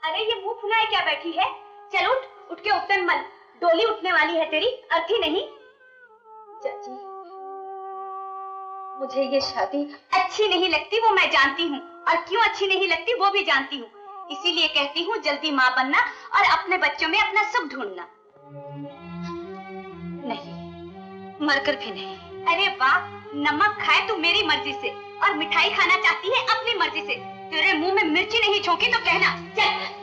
अरे ये मुंह फुलाए क्या बैठी है? चल उठ के उपटन मल, डोली उठने वाली है तेरी, अर्थी नहीं। चाची, मुझे ये शादी अच्छी नहीं लगती, वो मैं जानती हूँ, और क्यों अच्छी नहीं लगती वो भी जानती हूँ। इसीलिए कहती हूँ जल्दी माँ बनना और अपने बच्चों में अपना सुख ढूंढना। नहीं, मरकर भी नहीं। अरे वाह, नमक खाए तू मेरी मर्जी से और मिठाई खाना चाहती है अपनी मर्जी से। तेरे मुंह में मिर्ची नहीं झोंकी तो कहना। चल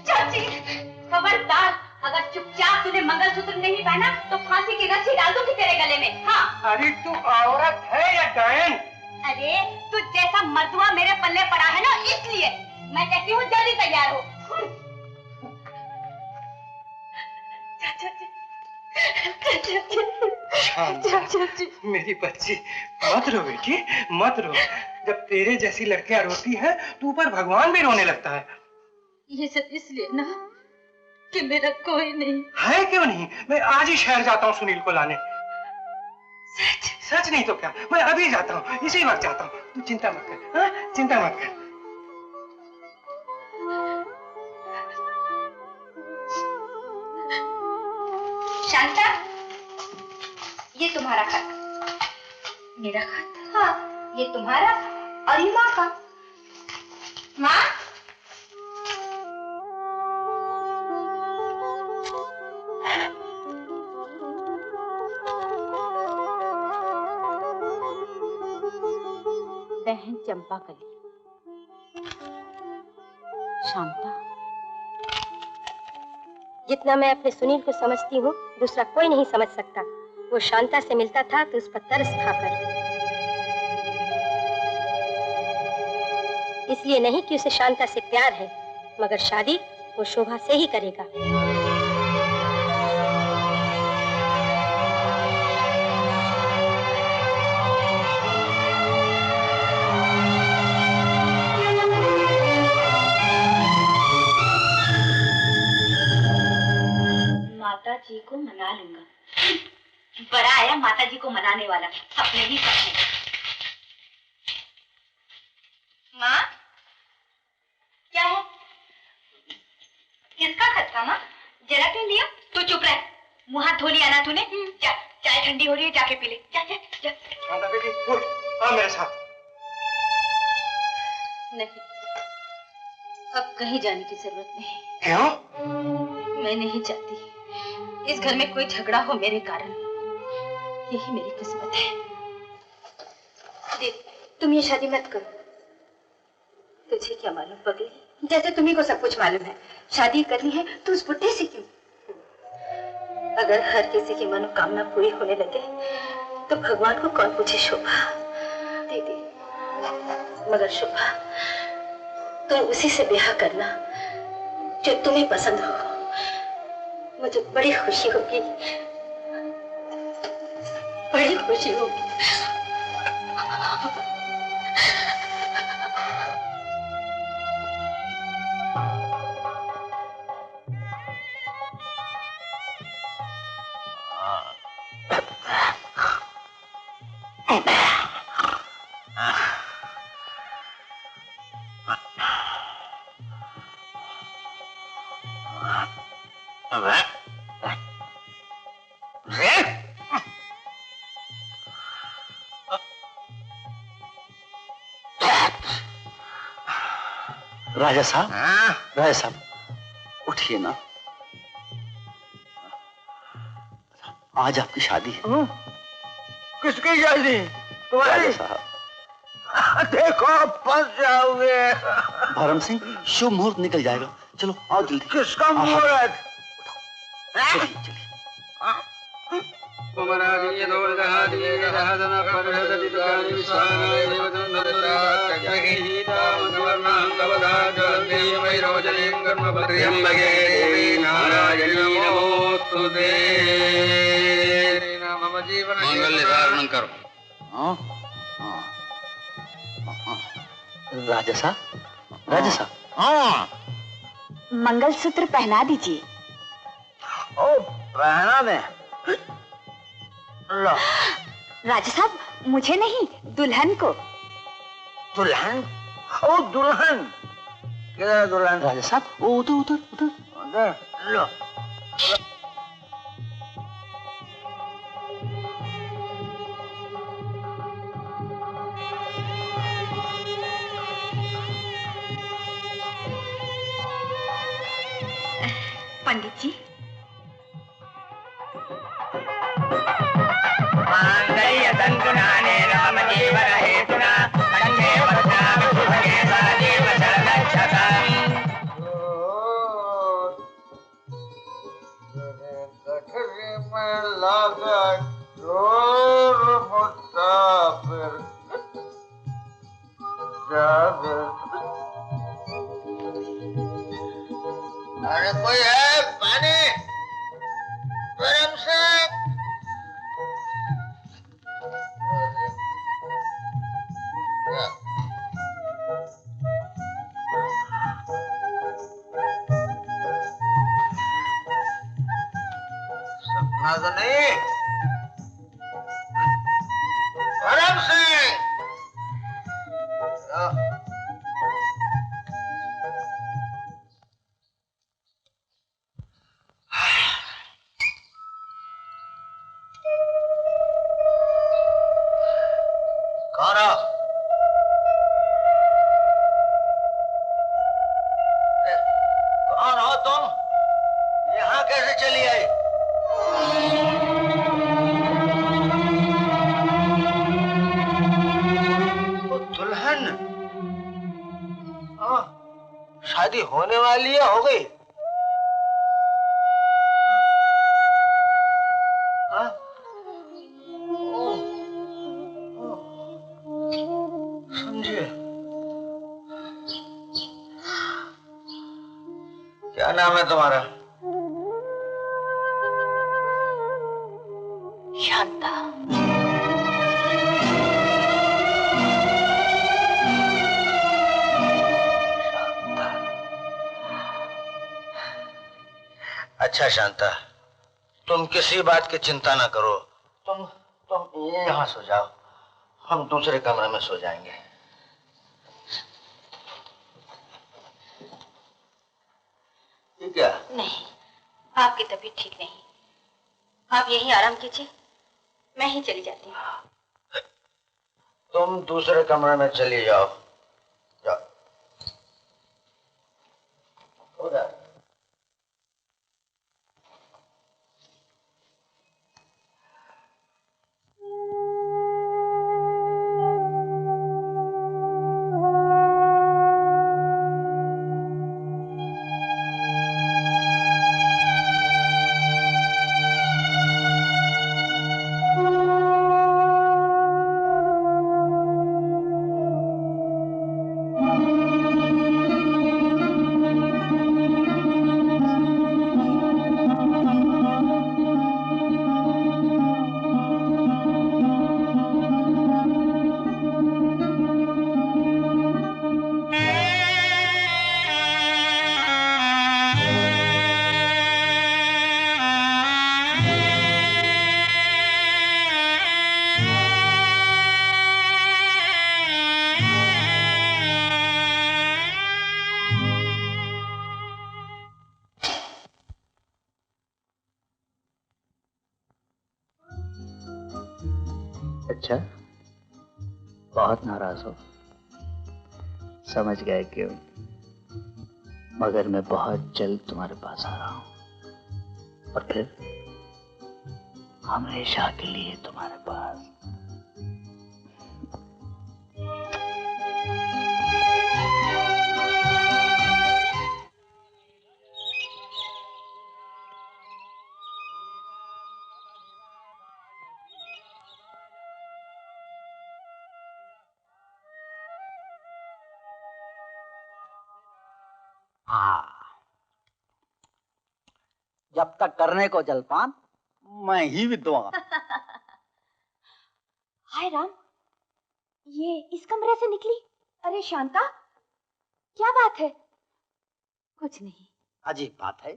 चाची, खबरदार, अगर चुपचाप तूने मंगलसूत्र नहीं पहना तो फांसी की रस्सी डाल दूंगी तेरे गले में। हाँ। अरे तू औरत है या डायन? अरे तू जैसा मर्दुआ मेरे पल्ले पड़ा है ना, इसलिए मैं कहती हूँ जल्दी तैयार हो। मेरी बच्ची, मत रो बेटी, मत रो। जब तेरे जैसी लड़कियां रोती हैं तो ऊपर भगवान भी रोने लगता है। ये सब इसलिए ना कि मेरा कोई नहीं है। क्यों नहीं? मैं आज ही शहर जाता हूँ सुनील को लाने। सच? सच नहीं तो क्या, मैं अभी जाता हूँ, इसी वक्त जाता हूँ। तू चिंता मत कर। हाँ, चिंता मत कर। शांता, ये तुम्हारा खत। मेरा खत? हाँ, ये तुम्हारा और ये माँ का। माँ, बहन चंपाकली। शांता, जितना मैं अपने सुनील को समझती हूँ दूसरा कोई नहीं समझ सकता। वो शांता से मिलता था तो उस पर तरस खाकर, इसलिए नहीं कि उसे शांता से प्यार है, मगर शादी वो शोभा से ही करेगा। माता जी को मना लूंगा। बड़ा आया माता जी को मनाने वाला, अपने ही सपने। माँ, क्या है? किसका खत था माँ? जरा क्यों लिया? तू चुप रह, मुंह हाथ धो लिया ना तूने? जा, चाय ठंडी हो रही है, जाके पी ले। जा जा जा। शांता बेटी, उठ, आ मेरे साथ। नहीं, अब कहीं जाने की जरूरत नहीं। क्यों? मैं नहीं चाहती इस घर में कोई झगड़ा हो मेरे कारण। यही मेरी किस्मत है। दीदी, तुम ये शादी मत करो। तुझे क्या मालूम पगली, जैसे तुम्ही को सब कुछ मालूम है। शादी करनी है तो उस बुढ़े से क्यों? अगर हर किसी की मनोकामना पूरी होने लगे तो भगवान को कौन पूछे शोभा? दीदी, मगर शोभा, तुम उसी से ब्याह करना जो तुम्हें पसंद हो। मुझे बड़ी खुशी होगी, बड़ी खुशी होगी। राजा साहब, राजा साहब, उठिए ना। आज आपकी शादी है। किसकी शादी? तुम्हारी? राजा साहब, देखो फंस जाओगे। भरम सिंह, शुभ मुहूर्त निकल जाएगा। चलो आओ जल्दी। किसका मुहूर्त? चलिए चलिए। मंगल धारण करो। राजा साहब, राजा साहब, हाँ, मंगलसूत्र पहना दीजिए। ओ पहना दे। लो। राजा साहब, मुझे नहीं, दुल्हन को। दुल्हन? ओ दुल्हन, किधर है दुल्हन? राजा साहब वो उधर उधर उधर। उधर लो। पंडित जी, अरे कोई है? पानी गरम से। सपना तो नहीं, गरम से। कौन हो? कौन हो तुम? यहाँ कैसे चली आई? वो दुल्हन? हाँ, शादी होने वाली है, हो गई? हाँ? समझे? क्या नाम है तुम्हारा? शांता। अच्छा शांता, तुम किसी बात की चिंता ना करो। तुम यहाँ सो जाओ, हम दूसरे कमरे में सो जाएंगे। ठीक है? नहीं, आपकी तबीयत ठीक नहीं, आप यहीं आराम कीजिए, मैं ही चली जाती हूँ। तुम दूसरे कमरे में चली जाओ। जाओ। उधर। अच्छा, बहुत नाराज हो, समझ गए क्यों। मगर मैं बहुत जल्द तुम्हारे पास आ रहा हूं और फिर हमेशा के लिए तुम्हारे पास। हाँ, जब तक करने को जलपान मैं ही विद्वान। हाय राम, ये इस कमरे से निकली? अरे शांता, क्या बात है? कुछ नहीं। अजीब बात है।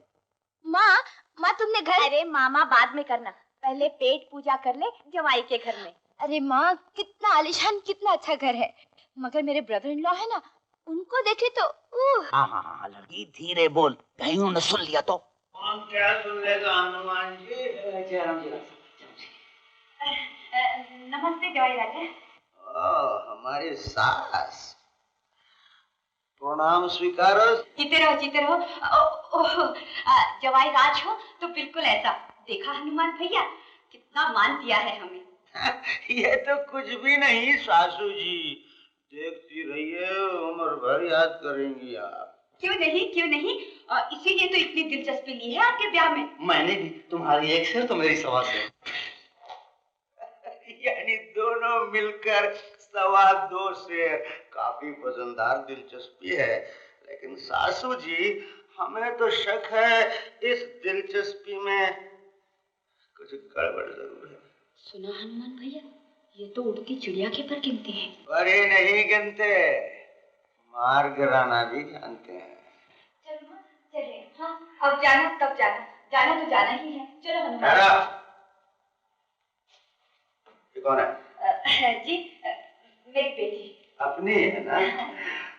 माँ तुमने घर। अरे मामा बाद में करना, पहले पेट पूजा कर ले जवाई के घर में। अरे माँ, कितना आलीशान, कितना अच्छा घर है, मगर मेरे ब्रदर इन लॉ है ना, उनको देखे तो हाँ हाँ हाँ लड़की धीरे बोल, कहीं उन्होंने सुन लिया तो। कौन क्या सुन लेगा हनुमान जी? जयराम जी। नमस्ते जवाई राजा। हमारी सास, प्रणाम स्वीकारो। जीते रहो जीते रहो। जवाई राज हो तो बिल्कुल ऐसा। देखा हनुमान भैया कितना मान दिया है हमें। ये तो कुछ भी नहीं सासू जी, देखती रहिए उम्र भर याद करेंगी आप। क्यों नहीं, इसीलिए तो इतनी दिलचस्पी ली है आपके ब्याह में। मैंने भी, तुम्हारी एक शेर तो मेरी 1.25 शेर। यानी दोनों मिलकर 2.25 शेर। काफी वजनदार दिलचस्पी है, लेकिन सासू जी हमें तो शक है इस दिलचस्पी में कुछ गड़बड़ जरूर है। सुना हनुमान भैया, ये तो उड़ती चिड़िया के पर गिनते हैं। बड़े नहीं गिनते, मार गिराना भी जानते हैं। चलो चले। हाँ अब जाना तब जाना तो जाना ही है। चलो हनुमान ये कौन है? जी मेरी बेटी। अपनी है ना?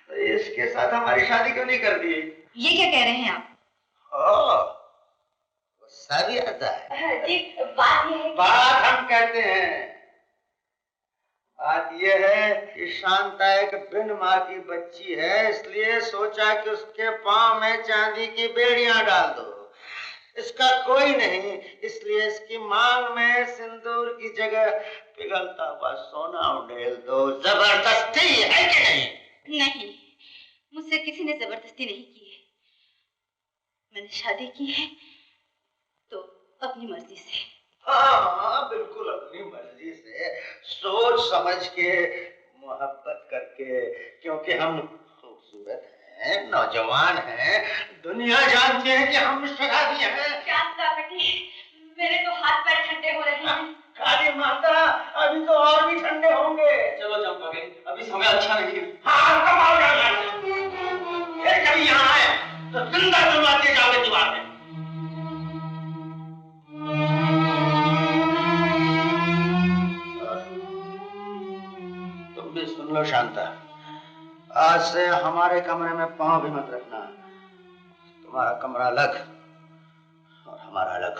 तो इसके साथ हमारी शादी क्यों नहीं कर दी? ये क्या कह रहे हैं आप? गुस्सा भी आता है। जी बात ये है बात हम कहते हैं, बात यह है कि शांता एक बिन माँ की बच्ची है, इसलिए सोचा कि उसके पाँव में चांदी की बेड़ियां डाल दो। इसका कोई नहीं, इसलिए इसकी मांग में सिंदूर की जगह पिघलता हुआ सोना उड़ेल दो। जबरदस्ती है कि नहीं? नहीं, मुझसे किसी ने जबरदस्ती नहीं की है। मैंने शादी की है तो अपनी मर्जी से। हाँ बिल्कुल अपनी मर्जी से, सोच समझ के, मोहब्बत करके, क्योंकि हम खूबसूरत हैं, नौजवान हैं, दुनिया जानती है कि हम शराबी हैं। शांता बेटी, मेरे तो हाथ पैर ठंडे हो रहे हैं। काली माता, अभी तो और भी ठंडे होंगे। चलो चंपा के, अभी समय अच्छा नहीं है। हाँ कमाल कर रहा है। फिर कभी यहाँ आए तो जिंदा जुलवाते जाओगे दीवार में। तुम भी सुन लो शांता, आज से हमारे कमरे में पांव भी मत रखना। तुम्हारा कमरा अलग और हमारा अलग।